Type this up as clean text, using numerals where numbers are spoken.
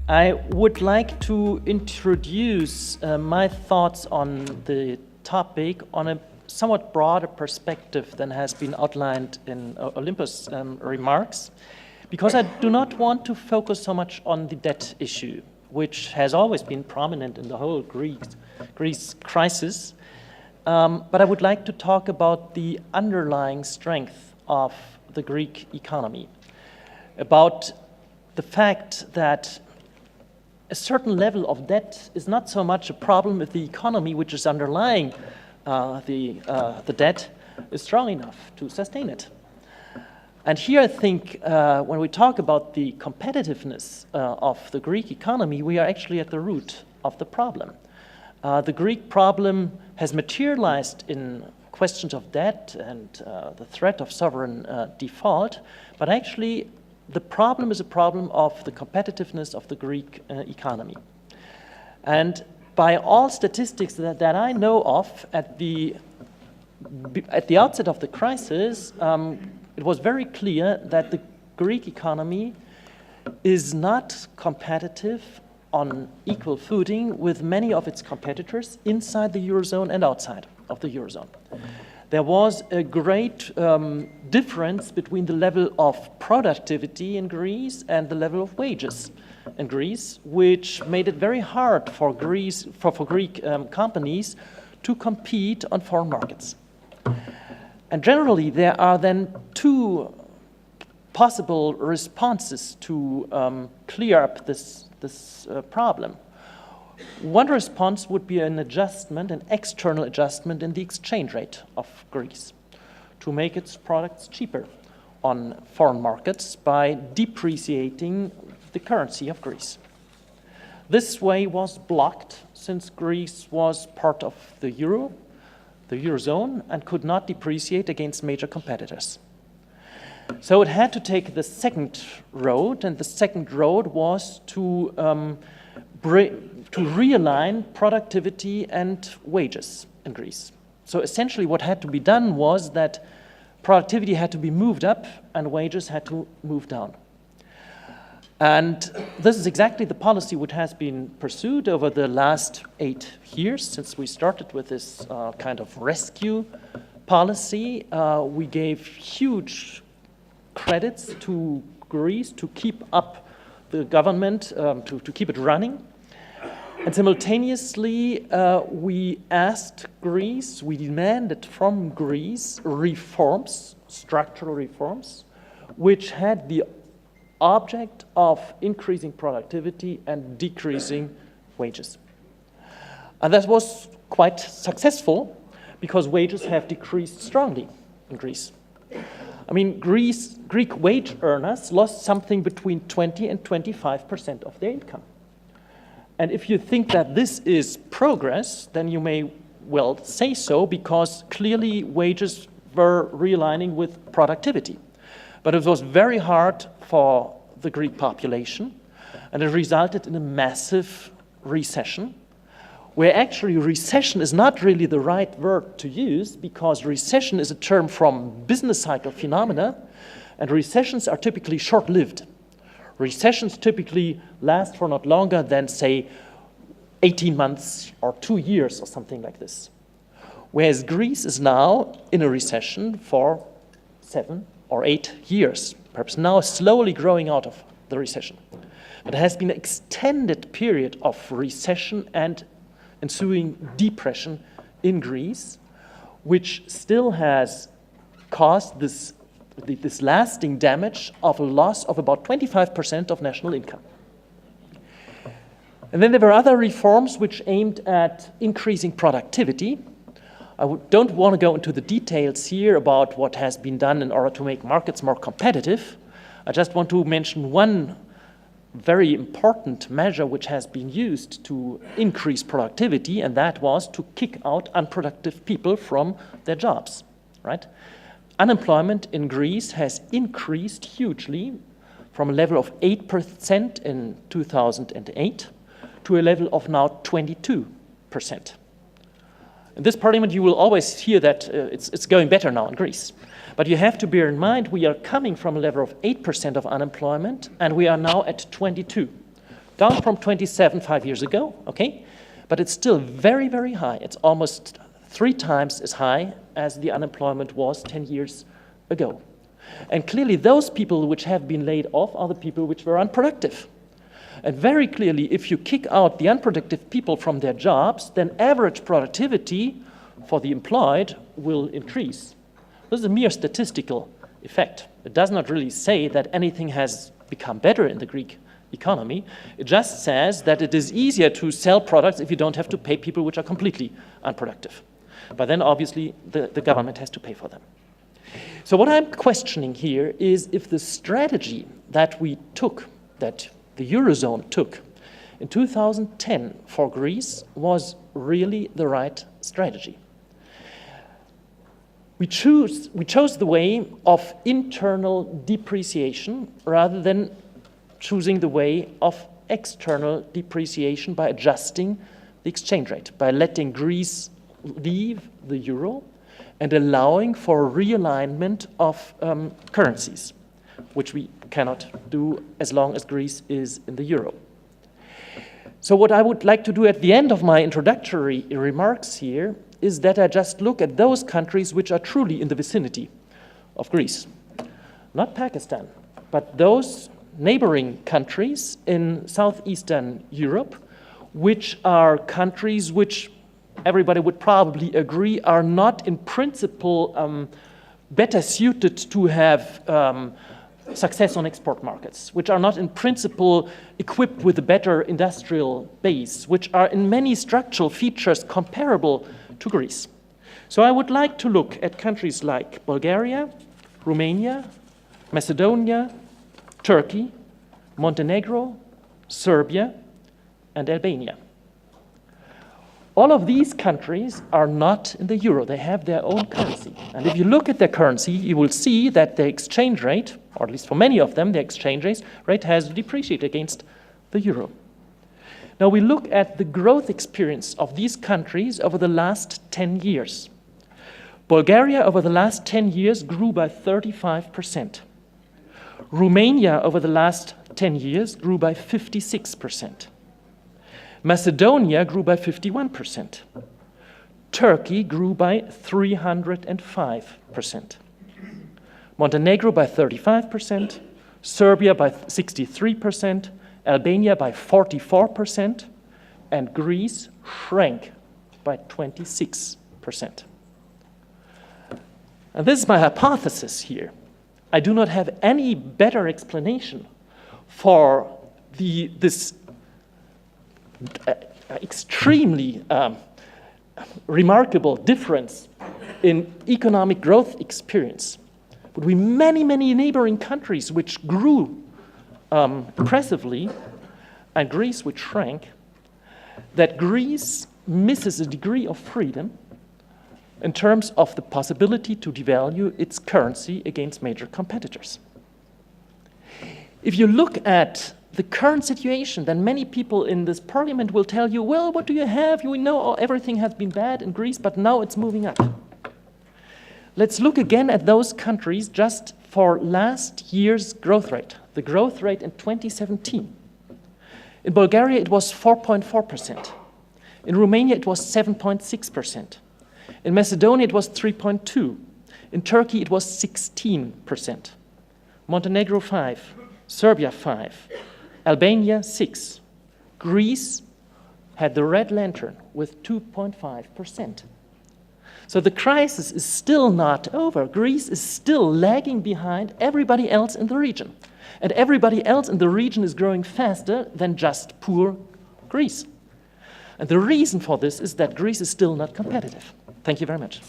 I would like to introduce my thoughts on the topic on a somewhat broader perspective than has been outlined in Olympus' remarks, because I do not want to focus so much on the debt issue, which has always been prominent in the whole Greece crisis, but I would like to talk about the underlying strength of the Greek economy, about the fact that a certain level of debt is not so much a problem if the economy which is underlying the debt is strong enough to sustain it. And here I think when we talk about the competitiveness of the Greek economy, we are actually at the root of the problem. The Greek problem has materialized in questions of debt and the threat of sovereign default, but actually the problem is a problem of the competitiveness of the Greek economy. And by all statistics that I know of, at the outset of the crisis, it was very clear that the Greek economy is not competitive on equal footing with many of its competitors inside the Eurozone and outside of the Eurozone. There was a great difference between the level of productivity in Greece and the level of wages in Greece, which made it very hard for Greek companies to compete on foreign markets. And generally, there are then two possible responses to clear up this problem. One response would be an adjustment, an external adjustment in the exchange rate of Greece to make its products cheaper on foreign markets by depreciating the currency of Greece. This way was blocked since Greece was part of the Eurozone, and could not depreciate against major competitors. So it had to take the second road, and the second road was to realign productivity and wages in Greece. So essentially what had to be done was that productivity had to be moved up and wages had to move down. And this is exactly the policy which has been pursued over the last 8 years since we started with this kind of rescue policy. We gave huge credits to Greece to keep up the government, to keep it running. And simultaneously, we asked Greece, we demanded from Greece reforms, structural reforms, which had the object of increasing productivity and decreasing wages. And that was quite successful because wages have decreased strongly in Greece. I mean, Greek wage earners lost something between 20 and 25% of their income. And if you think that this is progress, then you may well say so, because clearly wages were realigning with productivity. But it was very hard for the Greek population, and it resulted in a massive recession, where actually recession is not really the right word to use, because recession is a term from business cycle phenomena, and recessions are typically short-lived. Recessions typically last for not longer than, say, 18 months or 2 years or something like this. Whereas Greece is now in a recession for 7 or 8 years, perhaps now slowly growing out of the recession. But it has been an extended period of recession and ensuing depression in Greece, which still has caused this lasting damage of a loss of about 25% of national income. And then there were other reforms which aimed at increasing productivity. I don't want to go into the details here about what has been done in order to make markets more competitive. I just want to mention one very important measure which has been used to increase productivity, and that was to kick out unproductive people from their jobs, right? Unemployment in Greece has increased hugely from a level of 8% in 2008 to a level of now 22%. In this parliament, you will always hear that it's going better now in Greece. But you have to bear in mind we are coming from a level of 8% of unemployment, and we are now at 22. down from 27 5 years ago, okay? But it's still very, very high. It's almost 3 times as high as the unemployment was 10 years ago. And clearly those people which have been laid off are the people which were unproductive. And very clearly, if you kick out the unproductive people from their jobs, then average productivity for the employed will increase. This is a mere statistical effect. It does not really say that anything has become better in the Greek economy. It just says that it is easier to sell products if you don't have to pay people which are completely unproductive. But then obviously the government has to pay for them. So what I'm questioning here is if the strategy that we took, that the Eurozone took in 2010 for Greece was really the right strategy. We chose the way of internal depreciation rather than choosing the way of external depreciation by adjusting the exchange rate, by letting Greece leave the euro and allowing for realignment of currencies, which we cannot do as long as Greece is in the euro. So what I would like to do at the end of my introductory remarks here is that I just look at those countries which are truly in the vicinity of Greece. Not Pakistan, but those neighboring countries in southeastern Europe, which are countries which everybody would probably agree are not in principle better suited to have success on export markets, which are not in principle equipped with a better industrial base, which are in many structural features comparable to Greece. So I would like to look at countries like Bulgaria, Romania, Macedonia, Turkey, Montenegro, Serbia, and Albania. All of these countries are not in the euro. They have their own currency. And if you look at their currency, you will see that the exchange rate, or at least for many of them, the exchange rate has depreciated against the euro. Now we look at the growth experience of these countries over the last 10 years. Bulgaria over the last 10 years grew by 35%. Romania over the last 10 years grew by 56%. Macedonia grew by 51%. Turkey grew by 305%. Montenegro by 35%, Serbia by 63%, Albania by 44%, and Greece shrank by 26%. And this is my hypothesis here. I do not have any better explanation for this extremely remarkable difference in economic growth experience between many, many neighboring countries which grew impressively and Greece which shrank, that Greece misses a degree of freedom in terms of the possibility to devalue its currency against major competitors. If you look at the current situation, then many people in this parliament will tell you, well, what do you have? You know everything has been bad in Greece, but now it's moving up. Let's look again at those countries just for last year's growth rate, the growth rate in 2017. In Bulgaria, it was 4.4%. In Romania, it was 7.6%. In Macedonia, it was 3.2%. In Turkey, it was 16%. Montenegro, 5%. Serbia, 5%. Albania, 6%. Greece had the red lantern with 2.5%. So the crisis is still not over. Greece is still lagging behind everybody else in the region. And everybody else in the region is growing faster than just poor Greece. And the reason for this is that Greece is still not competitive. Thank you very much.